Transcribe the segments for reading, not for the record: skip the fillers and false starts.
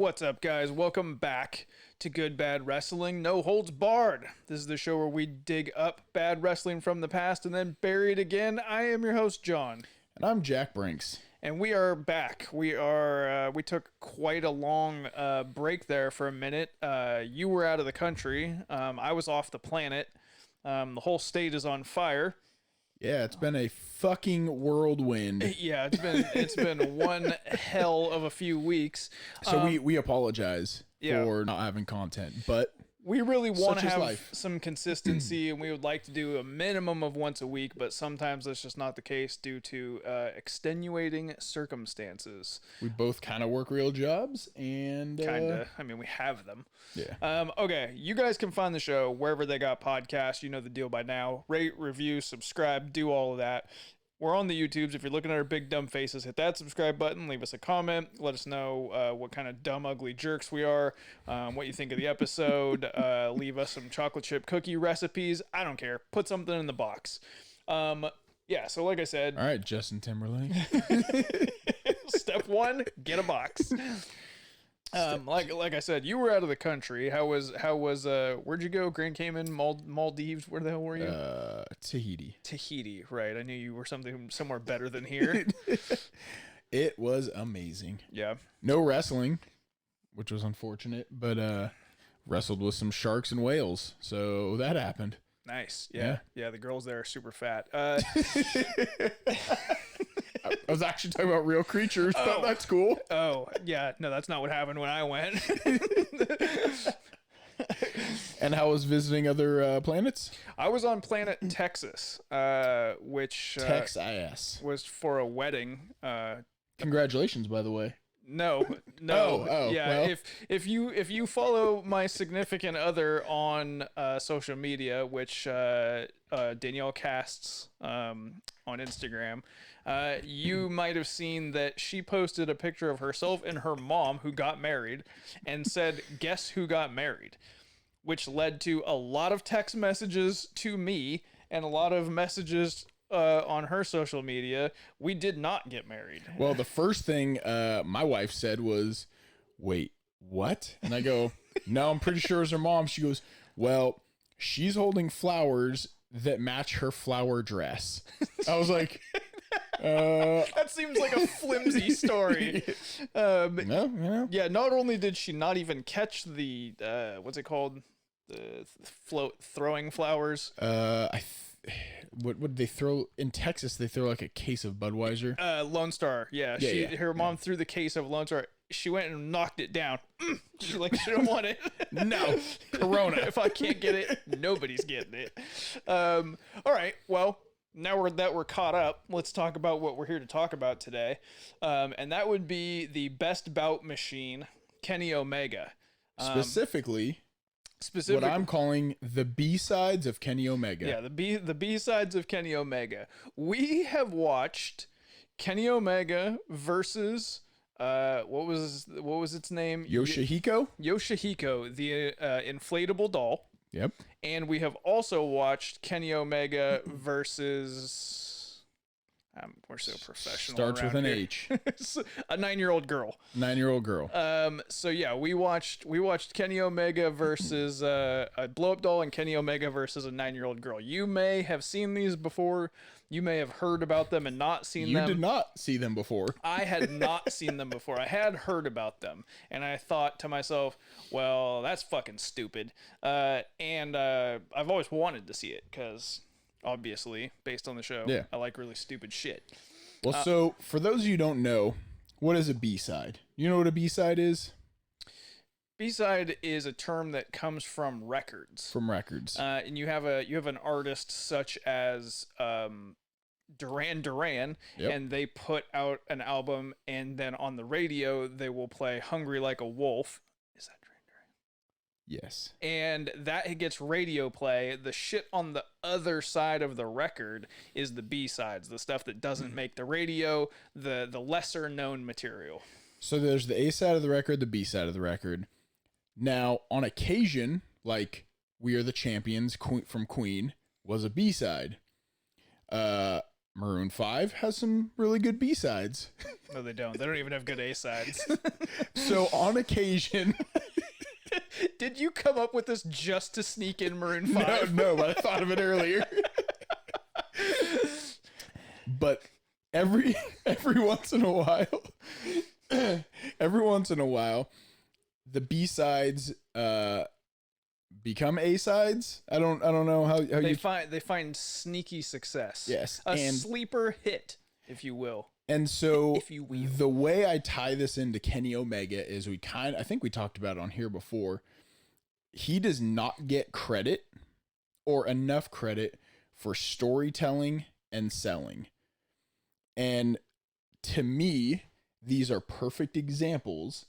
What's up, guys? Welcome back to Goodbad Wrestling. No holds barred. This is the show where we dig up bad wrestling from the past and then bury it again. I am your host, John. And I'm Jack Brinks. And we are back. We took quite a long break there for a minute. You were out of the country. I was off the planet. The whole state is on fire. Yeah, it's been a fucking whirlwind. Yeah, it's been one hell of a few weeks. So we apologize for not having content, but we really want to have life. Some consistency, and we would like to do a minimum of once a week, but sometimes that's just not the case due to extenuating circumstances. We both kind of work real jobs, and I mean, we have them. Yeah. Okay, you guys can find the show wherever they got podcasts. You know the deal by now. Rate, review, subscribe, do all of that. We're on the YouTubes. If you're looking at our big dumb faces, hit that subscribe button. Leave us a comment. Let us know what kind of dumb, ugly jerks we are. What you think of the episode. Leave us some chocolate chip cookie recipes. I don't care. Put something in the box. Yeah, so like I said. All right, Justin Timberlake. Step one, get a box. Like I said, you were out of the country. How was where'd you go? Grand Cayman, Maldives? Where the hell were you? Tahiti, right. I knew you were somewhere better than here. It was amazing. Yeah. No wrestling, which was unfortunate, but wrestled with some sharks and whales. So that happened. Nice. Yeah. The girls there are super fat. I was actually talking about real creatures, but that's cool. Oh, yeah. No, that's not what happened when I went. And how was visiting other planets? I was on planet Texas, which Texas was for a wedding. Congratulations, by the way. No. Yeah. Well. If you follow my significant other on social media, which Danielle casts on Instagram, you might have seen that she posted a picture of herself and her mom who got married and said, "Guess who got married?" Which led to a lot of text messages to me and a lot of messages on her social media. We did not get married. Well, the first thing my wife said was, "Wait, what?" And I go, "No, I'm pretty sure it was her mom." She goes, "Well, she's holding flowers that match her flower dress." I was like, that seems like a flimsy story. No. Yeah, not only did she not even catch the what's it called? The throwing flowers. What would they throw in Texas? They throw like a case of Budweiser. Lone Star. Yeah. Her mom threw the case of Lone Star. She went and knocked it down. She's like, she don't want it. No, Corona. If I can't get it, nobody's getting it. All right. Well, now we're caught up, let's talk about what we're here to talk about today. And that would be the best bout machine, Kenny Omega. Specifically, what I'm calling the B-sides of Kenny Omega. Yeah, the B-sides of Kenny Omega. We have watched Kenny Omega versus what was its name? Yoshihiko, the inflatable doll. Yep. And we have also watched Kenny Omega versus we're so professional. Starts with an here. H. A 9-year-old girl. 9-year-old girl. So yeah, we watched Kenny Omega versus a blow-up doll and Kenny Omega versus a 9-year-old girl. You may have seen these before. You may have heard about them and not seen them. You did not see them before. I had not seen them before. I had heard about them, and I thought to myself, well, that's fucking stupid. And I've always wanted to see it because, obviously, based on the show, I like really stupid shit. Well, so for those of you who don't know, what is a B-side? You know what a B-side is? B-side is a term that comes from records. And you have an artist such as Duran Duran, and they put out an album, and then on the radio they will play "Hungry Like a Wolf." Is that Duran Duran? Yes. And that gets radio play. The shit on the other side of the record is the B-sides, the stuff that doesn't make the radio, the lesser known material. So there's the A side of the record, the B side of the record. Now, on occasion, like "We Are the Champions" from Queen was a B-side. Maroon 5 has some really good B-sides. No, they don't. They don't even have good A-sides. So on occasion... Did you come up with this just to sneak in Maroon 5? No, but I thought of it earlier. But every once in a while, the B-sides become A-sides. I don't know how they find sneaky success. Yes, a sleeper hit, if you will. And so the way I tie this into Kenny Omega is I think we talked about it on here before. He does not get credit or enough credit for storytelling and selling. And to me, these are perfect examples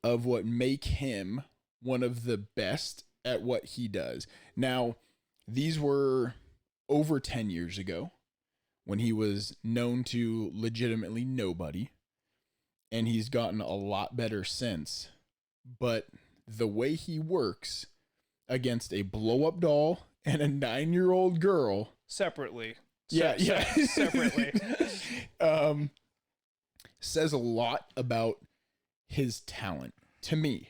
of what make him one of the best at what he does. Now, these were over 10 years ago when he was known to legitimately nobody, and he's gotten a lot better since. But the way he works against a blow-up doll and a 9-year-old girl separately, separately, says a lot about his talent to me.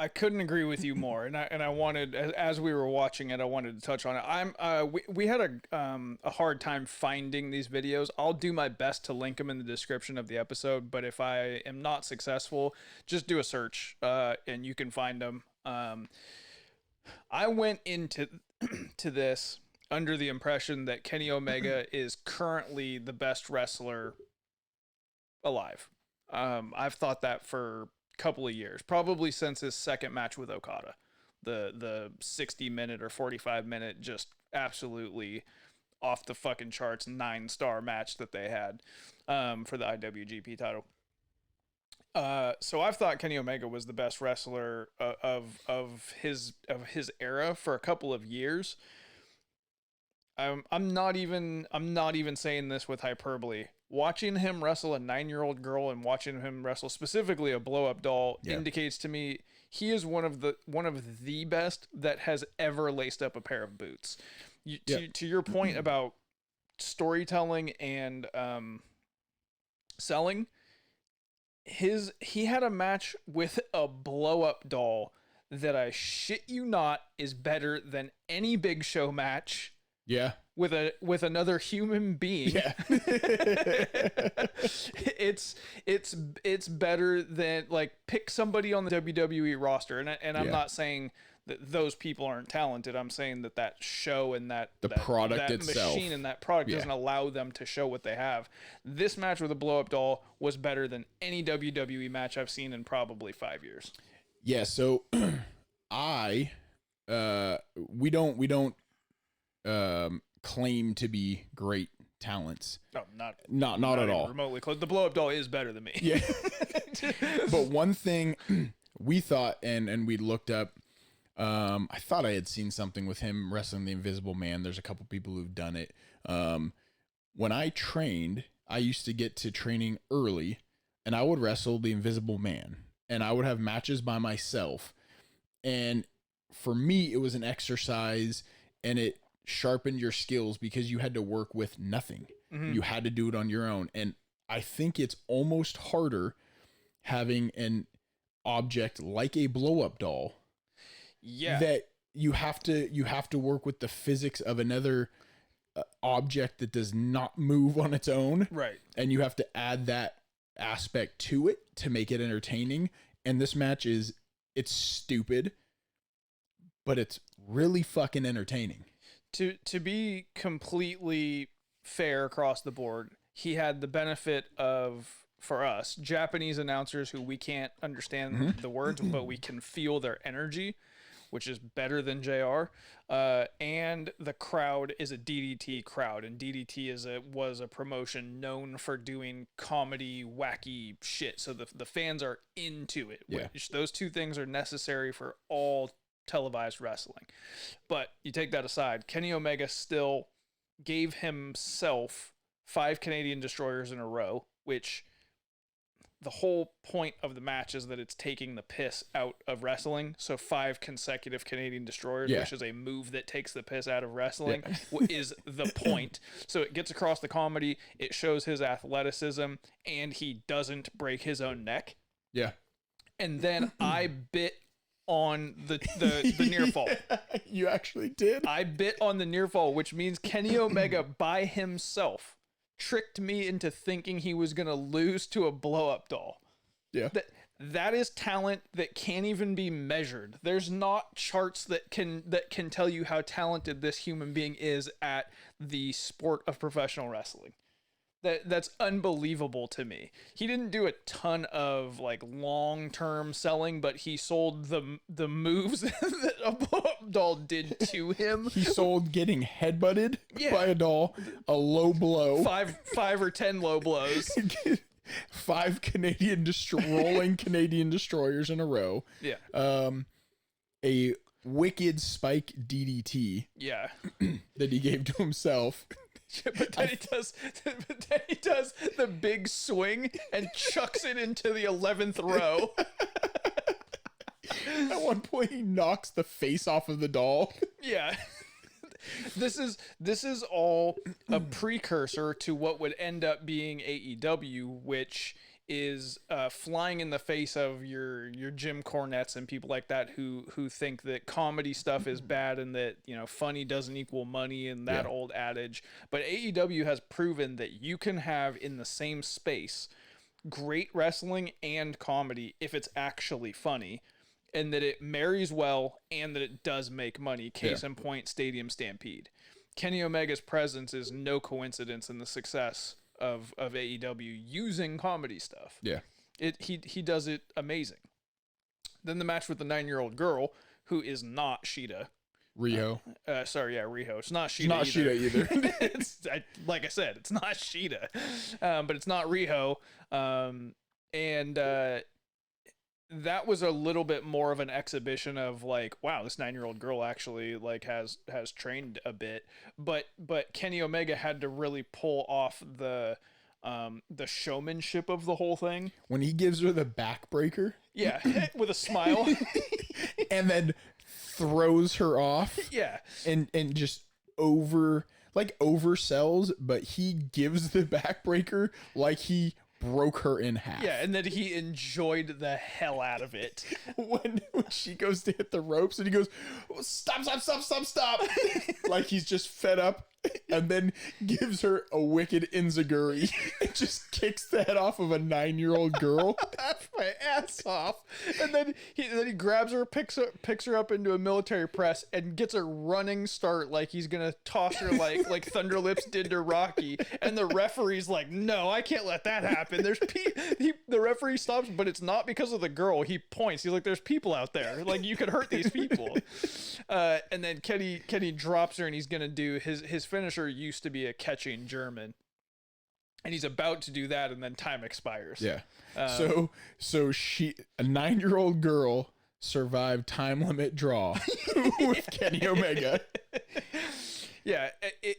I couldn't agree with you more, and I wanted, as we were watching it, I wanted to touch on it. We had a hard time finding these videos. I'll do my best to link them in the description of the episode, but if I am not successful, just do a search, and you can find them. I went into to this under the impression that Kenny Omega is currently the best wrestler alive. I've thought that for couple of years, probably since his second match with Okada, the 60-minute or 45-minute just absolutely off the fucking charts 9-star match that they had for the IWGP title. So I've thought Kenny Omega was the best wrestler of his era for a couple of years. I'm not even saying this with hyperbole. Watching him wrestle a 9-year-old girl and watching him wrestle specifically a blow-up doll indicates to me he is one of the best that has ever laced up a pair of boots. To your point about storytelling and selling, he had a match with a blow-up doll that, I shit you not, is better than any Big Show match. Yeah. With another human being. Yeah. it's better than, like, pick somebody on the WWE roster, and I'm not saying that those people aren't talented. I'm saying that show and that product itself, machine and that product doesn't allow them to show what they have. This match with a blow-up doll was better than any WWE match I've seen in probably 5 years. Yeah, so we don't claim to be great talents. No, not at all. Remotely close. The blow-up doll is better than me. Yeah. But one thing we thought, and we looked up, I thought I had seen something with him wrestling the Invisible Man. There's a couple people who've done it. When I trained, I used to get to training early, and I would wrestle the Invisible Man, and I would have matches by myself. And for me, it was an exercise, and it sharpened your skills because you had to work with nothing. Mm-hmm. You had to do it on your own. And I think it's almost harder having an object like a blow-up doll. Yeah. That you have to work with the physics of another object that does not move on its own. Right. And you have to add that aspect to it to make it entertaining. And this match it's stupid, but it's really fucking entertaining. To be completely fair across the board, he had the benefit of, for us, Japanese announcers who we can't understand the words, but we can feel their energy, which is better than JR. And the crowd is a DDT crowd, and DDT was a promotion known for doing comedy, wacky shit. So the fans are into it. Yeah. Which those two things are necessary for all televised wrestling. But you take that aside, Kenny Omega still gave himself 5 Canadian destroyers in a row, which the whole point of the match is that it's taking the piss out of wrestling. So 5 consecutive Canadian destroyers, which is a move that takes the piss out of wrestling, is the point. So it gets across the comedy, it shows his athleticism, and he doesn't break his own neck. Yeah. And then I bit on the near fall. You actually did? I bit on the near fall, which means Kenny Omega by himself tricked me into thinking he was going to lose to a blow-up doll. Yeah. That is talent that can't even be measured. There's not charts that can tell you how talented this human being is at the sport of professional wrestling. That's unbelievable to me. He didn't do a ton of like long-term selling, but he sold the moves that a blow-up doll did to him. He sold getting headbutted by a doll, a low blow, five or 10 low blows, 5 rolling Canadian destroyers in a row. Yeah. A wicked spike DDT. Yeah. That he gave to himself. But then he does the big swing and chucks it into the 11th row. At one point, he knocks the face off of the doll. Yeah. This is all a precursor to what would end up being AEW, which is flying in the face of your Jim Cornettes and people like that who think that comedy stuff is bad and that, you know, funny doesn't equal money and that old adage. But AEW has proven that you can have in the same space great wrestling and comedy if it's actually funny, and that it marries well and that it does make money. Case in point, Stadium Stampede. Kenny Omega's presence is no coincidence in the success of AEW using comedy stuff. Yeah. He does it amazing. Then the match with the 9-year-old girl, who is not Sheeta. Riho. Riho. It's not Sheeta. It's not Sheeta either. Like I said, it's not Sheeta. But it's not Riho. That was a little bit more of an exhibition of like, wow, this 9-year-old girl actually like has trained a bit, but Kenny Omega had to really pull off the showmanship of the whole thing when he gives her the backbreaker. Yeah, with a smile, and then throws her off. Yeah, and just oversells, but he gives the backbreaker like he broke her in half. Yeah, and then he enjoyed the hell out of it. when she goes to hit the ropes and he goes, stop. Like he's just fed up, and then gives her a wicked enziguri and just kicks the head off of a 9-year-old girl. That's my ass off. And then he grabs her, picks her up into a military press and gets a running start like he's gonna toss her like Thunder Lips did to Rocky. And the referee's like, no, I can't let that happen. The referee stops, but it's not because of the girl. He points. He's like, there's people out there. Like, you could hurt these people. And then Kenny drops her, and he's gonna do his finisher used to be a catching German, and he's about to do that, and then time expires. Yeah. So a 9-year-old girl survived time limit draw with Kenny Omega. Yeah,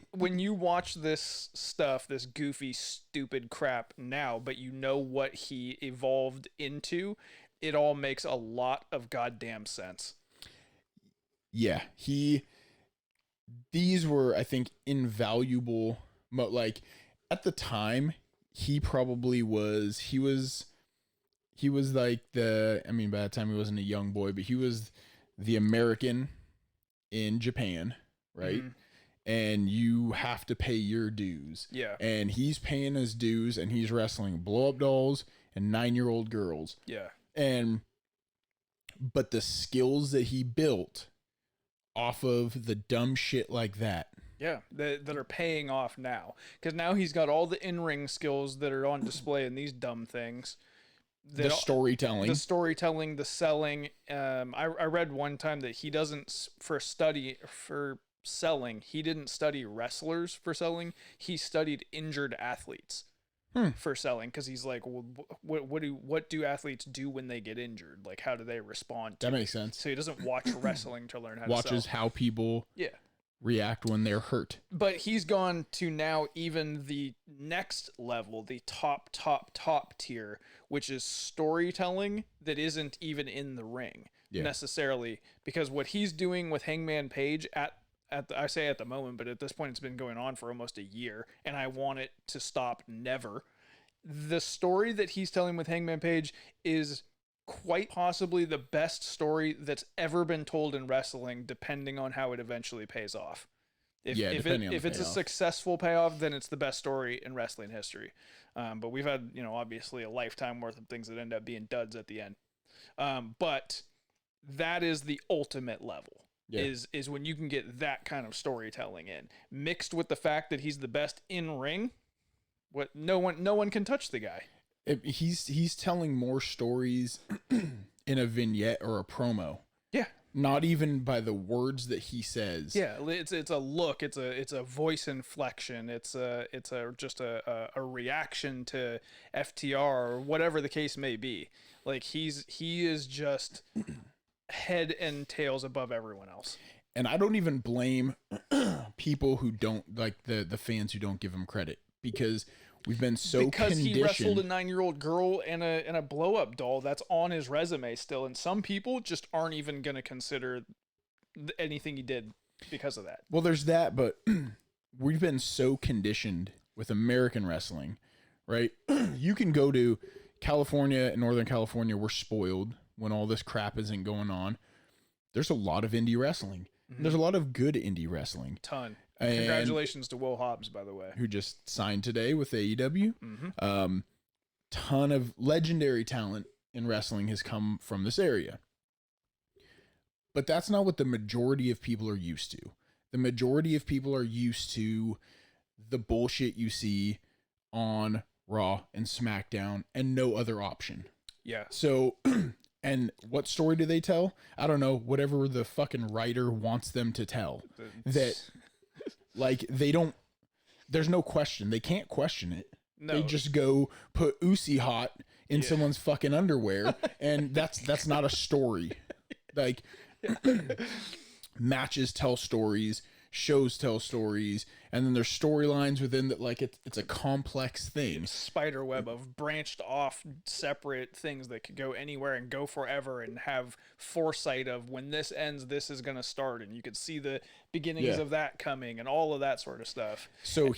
when you watch this stuff, this goofy, stupid crap now, but you know what he evolved into, it all makes a lot of goddamn sense. Yeah, these were, I think, invaluable. Like, at the time, he probably was, he was like by the time he wasn't a young boy, but he was the American in Japan, right? Mm-hmm. And you have to pay your dues. Yeah. And he's paying his dues, and he's wrestling blow-up dolls and 9-year-old girls. Yeah. But the skills that he built off of the dumb shit like that. Yeah, that are paying off now. Because now he's got all the in-ring skills that are on display in these dumb things. The storytelling. The selling. I read one time that he doesn't, for selling, he didn't study wrestlers for selling. He studied injured athletes for selling, because he's like, well, what do athletes do when they get injured? Like, how do they respond to that makes sense. So he doesn't watch wrestling to learn how to sell. Watches how people react when they're hurt. But he's gone to now even the next level, the top tier, which is storytelling that isn't even in the ring necessarily. Because what he's doing with Hangman Page I say at the moment, but at this point it's been going on for almost a year, and I want it to stop never. The story that he's telling with Hangman Page is quite possibly the best story that's ever been told in wrestling, depending on how it eventually pays off. If it's a successful payoff, then it's the best story in wrestling history. But we've had, obviously a lifetime worth of things that end up being duds at the end. But that is the ultimate level. Yeah. Is when you can get that kind of storytelling in, mixed with the fact that he's the best in ring. What no one can touch the guy. He's telling more stories in a vignette or a promo. Yeah. Not even by the words that he says. Yeah, it's a look, it's a voice inflection, it's just a reaction to FTR or whatever the case may be. Like he is just head and tails above everyone else. And I don't even blame people who don't like the fans who don't give him credit, because we've been so conditioned. He wrestled a 9-year-old girl and a blow-up doll. That's on his resume still, and some people just aren't even going to consider anything he did because of that. Well, there's that, but we've been so conditioned with American wrestling, right? You can go to California and Northern California. We're spoiled when all this crap isn't going on. There's a lot of indie wrestling. Mm-hmm. There's a lot of good indie wrestling. Ton. Congratulations to Will Hobbs, by the way, who just signed today with AEW. Mm-hmm. Ton of legendary talent in wrestling has come from this area. But that's not what the majority of people are used to. The majority of people are used to the bullshit you see on Raw and SmackDown and no other option. Yeah. So, and what story do they tell? I don't know. Whatever the fucking writer wants them to tell. That, like, they don't, there's no question. They can't question it. No. They just go put Uzi hot in someone's fucking underwear, and that's not a story. Like, matches tell stories, shows tell stories, and then there's storylines within that. Like, it's a complex thing. Spider web of branched off separate things that could go anywhere and go forever and have foresight of when this ends, this is going to start, and you could see the beginnings of that coming and all of that sort of stuff. So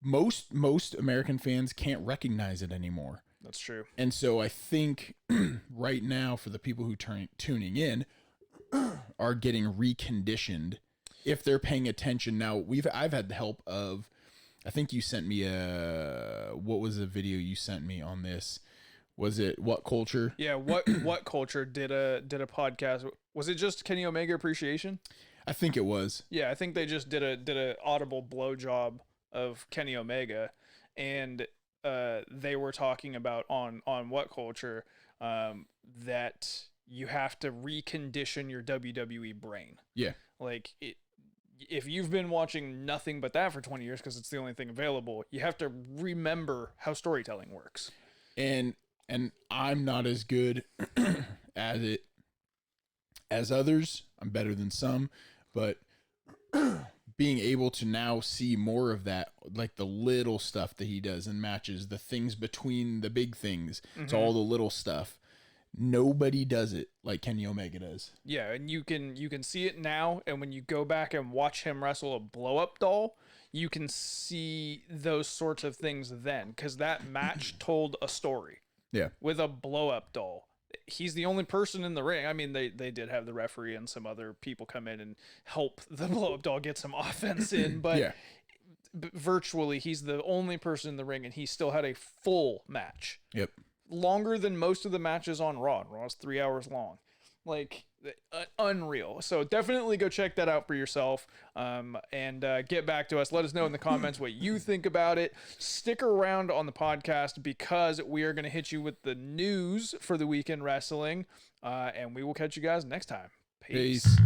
most American fans can't recognize it anymore. That's true. And so I think right now, for the people who tuning in are getting reconditioned, if they're paying attention. Now, I've had the help of, I think you sent me what was the video you sent me on this? Was it What Culture? Yeah, What Culture did a podcast. Was it just Kenny Omega Appreciation? I think it was. Yeah, I think they just did a audible blowjob of Kenny Omega, and they were talking about on What Culture that you have to recondition your WWE brain. Yeah. Like, if you've been watching nothing but that for 20 years because it's the only thing available, you have to remember how storytelling works. And I'm not as good at it as others. I'm better than some, but being able to now see more of that, like the little stuff that he does in matches, the things between the big things, it's all the little stuff. Nobody does it like Kenny Omega does. Yeah, and you can see it now, and when you go back and watch him wrestle a blow-up doll, you can see those sorts of things then, because that match told a story. Yeah. With a blow-up doll. He's the only person in the ring. I mean, they did have the referee and some other people come in and help the blow-up doll get some offense in, but virtually he's the only person in the ring, and he still had a full match. Yep. Longer than most of the matches on Raw. Raw's 3 hours long. Like, unreal. So definitely go check that out for yourself, and get back to us. Let us know in the comments what you think about it. Stick around on the podcast, because we are going to hit you with the news for the weekend wrestling, and we will catch you guys next time. Peace.